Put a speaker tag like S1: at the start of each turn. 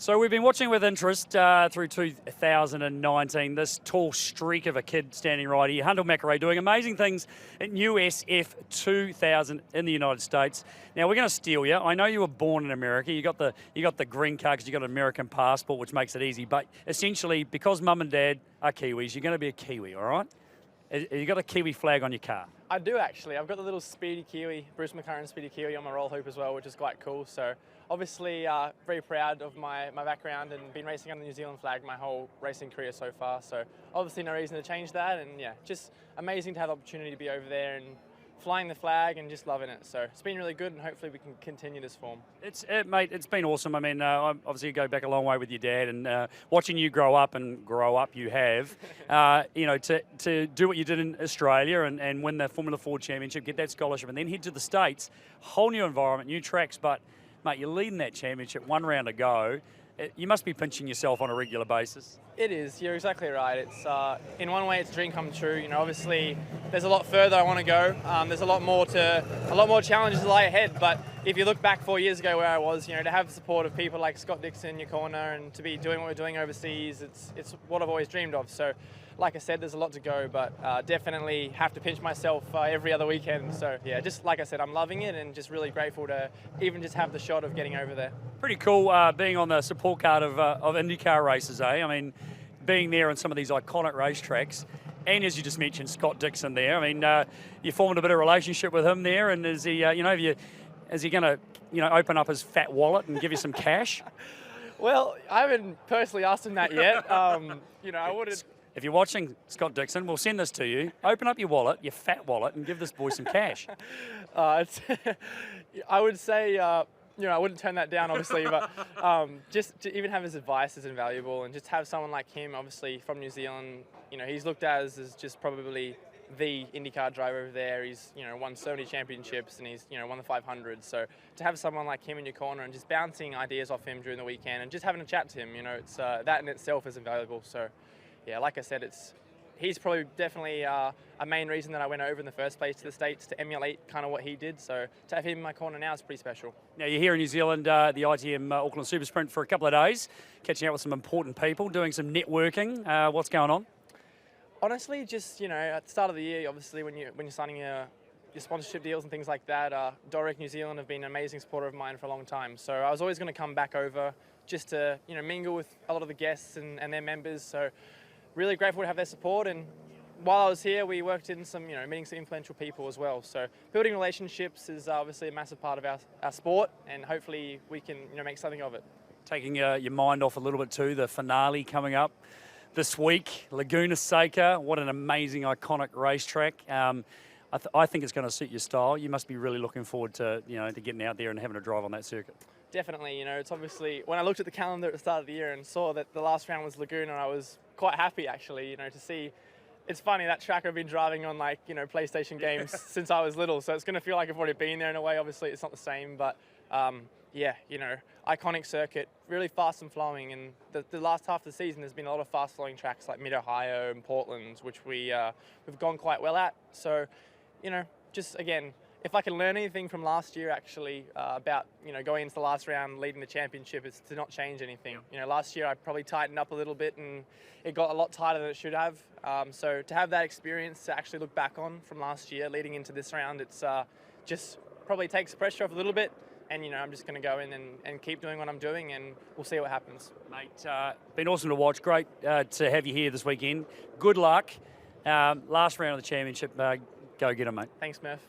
S1: So we've been watching with interest through 2019, this tall streak of a kid standing right here, McElrea, doing amazing things at USF 2000 in the United States. Now we're going to steal you. I know you were born in America. You got the green card because you got an American passport, which makes it easy. But essentially, because mum and dad are Kiwis, you're going to be a Kiwi, all right? You got a Kiwi flag on your car?
S2: I do actually. I've got the little Speedy Kiwi, Bruce McLaren Speedy Kiwi on my roll hoop as well, which is quite cool. So obviously very proud of my background and been racing under the New Zealand flag my whole racing career so far. So obviously no reason to change that, and yeah, just amazing to have the opportunity to be over there and flying the flag and just loving it. So it's been really good, and hopefully we can continue this form.
S1: Mate, it's been awesome. I mean, obviously you go back a long way with your dad, and watching you grow up you have, to do what you did in Australia and win the Formula 4 championship, get that scholarship, and then head to the States, whole new environment, new tracks, but mate, you're leading that championship, one round to go. You must be pinching yourself on a regular basis.
S2: It is. You're exactly right. It's in one way, it's a dream come true. You know, obviously, there's a lot further I want to go. There's a lot more challenges to lie ahead. But if you look back 4 years ago where I was, to have the support of people like Scott Dixon in your corner and to be doing what we're doing overseas, it's what I've always dreamed of. So, like I said, there's a lot to go, but definitely have to pinch myself every other weekend. So yeah, just like I said, I'm loving it and just really grateful to even just have the shot of getting over there.
S1: Pretty cool being on the support card of IndyCar races, eh? I mean, being there on some of these iconic racetracks, and as you just mentioned, Scott Dixon there. I mean, you formed a bit of relationship with him there, and is he, is he going to, open up his fat wallet and give you some cash?
S2: Well, I haven't personally asked him that yet. I wouldn't.
S1: If you're watching, Scott Dixon, we'll send this to you. Open up your wallet, your fat wallet, and give this boy some cash.
S2: I would say, I wouldn't turn that down, obviously, but just to even have his advice is invaluable, and just have someone like him, obviously, from New Zealand, he's looked at as just probably the IndyCar driver over there. He's, won so many championships, and he's, won the 500. So to have someone like him in your corner and just bouncing ideas off him during the weekend and just having a chat to him, it's that in itself is invaluable. So yeah, like I said, he's probably definitely a main reason that I went over in the first place to the States, to emulate kind of what he did. So to have him in my corner now is pretty special. Now
S1: you're here in New Zealand, the ITM Auckland Super Sprint for a couple of days, catching up with some important people, doing some networking. What's going on?
S2: Honestly, just at the start of the year, obviously when you're signing your sponsorship deals and things like that, Doric New Zealand have been an amazing supporter of mine for a long time. So I was always going to come back over just to mingle with a lot of the guests and their members. So really grateful to have their support, and while I was here, we worked in some, meeting some influential people as well. So building relationships is obviously a massive part of our sport, and hopefully we can, make something of it. Taking
S1: your mind off a little bit too, the finale coming up this week, Laguna Seca. What an amazing, iconic racetrack. I think it's going to suit your style. You must be really looking forward to, to getting out there and having a drive on that circuit.
S2: Definitely, it's obviously, when I looked at the calendar at the start of the year and saw that the last round was Laguna, I was quite happy actually, to see. It's funny, that track I've been driving on PlayStation games since I was little, so it's going to feel like I've already been there in a way. Obviously it's not the same, but iconic circuit, really fast and flowing, and the last half of the season there's been a lot of fast flowing tracks like Mid-Ohio and Portland, which we've gone quite well at. So, just again, if I can learn anything from last year, actually, about going into the last round, leading the championship, it's to not change anything. Last year I probably tightened up a little bit, and it got a lot tighter than it should have. So to have that experience to actually look back on from last year, leading into this round, it's just probably takes the pressure off a little bit. And I'm just going to go in and keep doing what I'm doing, and we'll see what happens.
S1: Mate, been awesome to watch. Great to have you here this weekend. Good luck. Last round of the championship. Go get 'em, mate.
S2: Thanks, Murph.